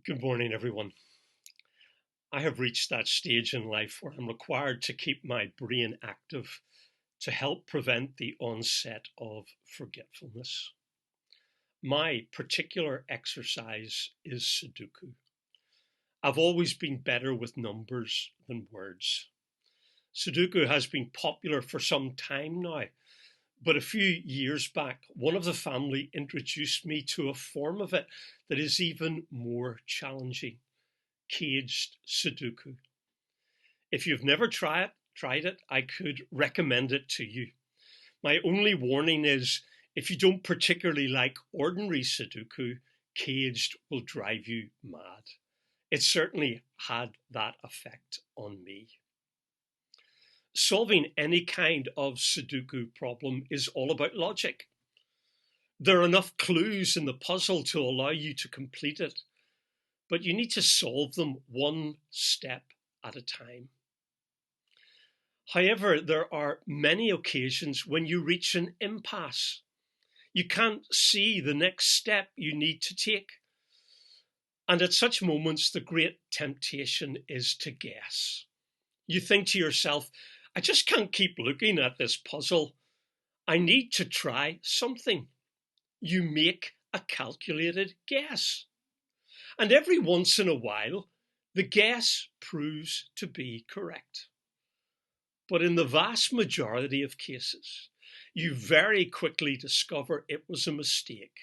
Good morning, everyone. I have reached that stage in life where I'm required to keep my brain active to help prevent the onset of forgetfulness. My particular exercise is Sudoku. I've always been better with numbers than words. Sudoku has been popular for some time now, but a few years back, one of the family introduced me to a form of it that is even more challenging: caged Sudoku. If you've never tried it, I could recommend it to you. My only warning is if you don't particularly like ordinary Sudoku, caged will drive you mad. It certainly had that effect on me. Solving any kind of Sudoku problem is all about logic. There are enough clues in the puzzle to allow you to complete it, but you need to solve them one step at a time. However, there are many occasions when you reach an impasse. You can't see the next step you need to take. And at such moments, the great temptation is to guess. You think to yourself, I just can't keep looking at this puzzle. I need to try something. You make a calculated guess. And every once in a while, the guess proves to be correct. But in the vast majority of cases, you very quickly discover it was a mistake.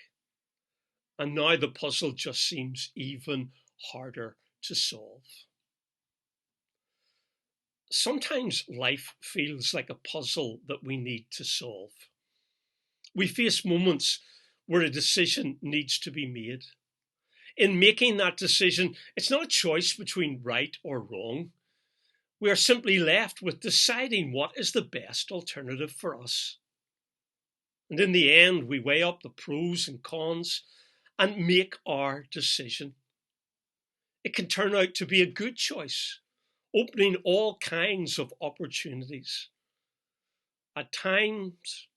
And now the puzzle just seems even harder to solve. Sometimes life feels like a puzzle that we need to solve. We face moments where a decision needs to be made. In making that decision, it's not a choice between right or wrong. We are simply left with deciding what is the best alternative for us. And in the end, we weigh up the pros and cons and make our decision. It can turn out to be a good choice, opening all kinds of opportunities. At times,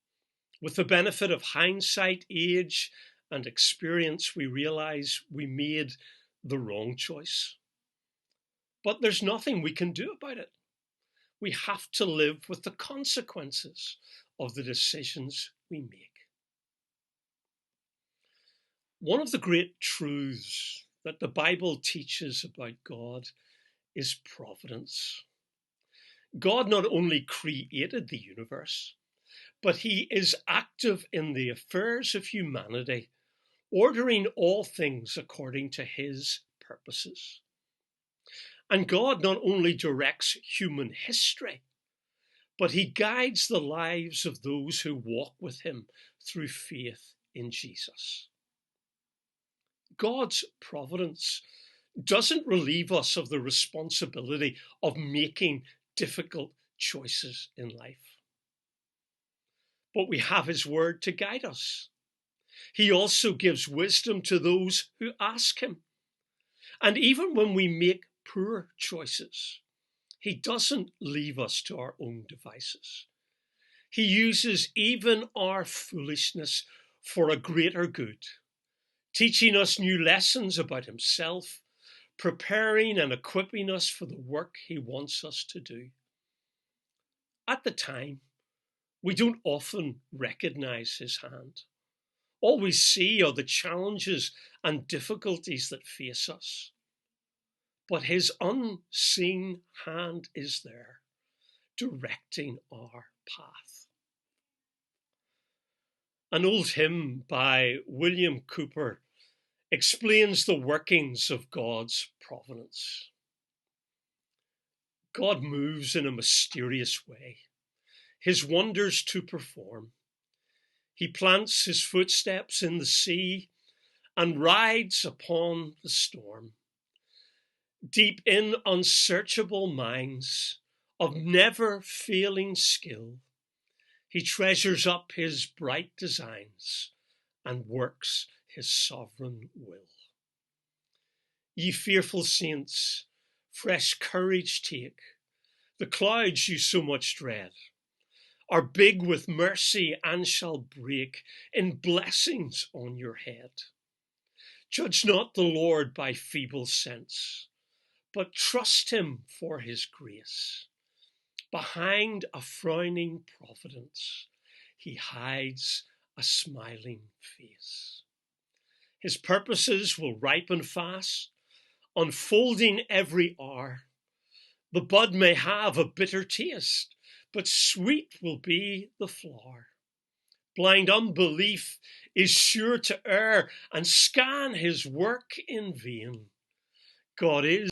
with the benefit of hindsight, age, and experience, we realize we made the wrong choice. But there's nothing we can do about it. We have to live with the consequences of the decisions we make. One of the great truths that the Bible teaches about God is providence. God not only created the universe, but he is active in the affairs of humanity, ordering all things according to his purposes. And God not only directs human history, but he guides the lives of those who walk with him through faith in Jesus. God's providence doesn't relieve us of the responsibility of making difficult choices in life. But we have his word to guide us. He also gives wisdom to those who ask him. And even when we make poor choices, he doesn't leave us to our own devices. He uses even our foolishness for a greater good, teaching us new lessons about himself, preparing and equipping us for the work he wants us to do. At the time, we don't often recognize his hand. All we see are the challenges and difficulties that face us. But his unseen hand is there, directing our path. An old hymn by William Cowper explains the workings of God's providence. God moves in a mysterious way, his wonders to perform. He plants his footsteps in the sea and rides upon the storm. Deep in unsearchable minds of never failing skill, he treasures up his bright designs and works his sovereign will. Ye fearful saints, fresh courage take. The clouds you so much dread are big with mercy and shall break in blessings on your head. Judge not the Lord by feeble sense, but trust him for his grace. Behind a frowning providence, he hides a smiling face. His purposes will ripen fast, unfolding every hour. The bud may have a bitter taste, but sweet will be the flower. Blind unbelief is sure to err and scan his work in vain. God is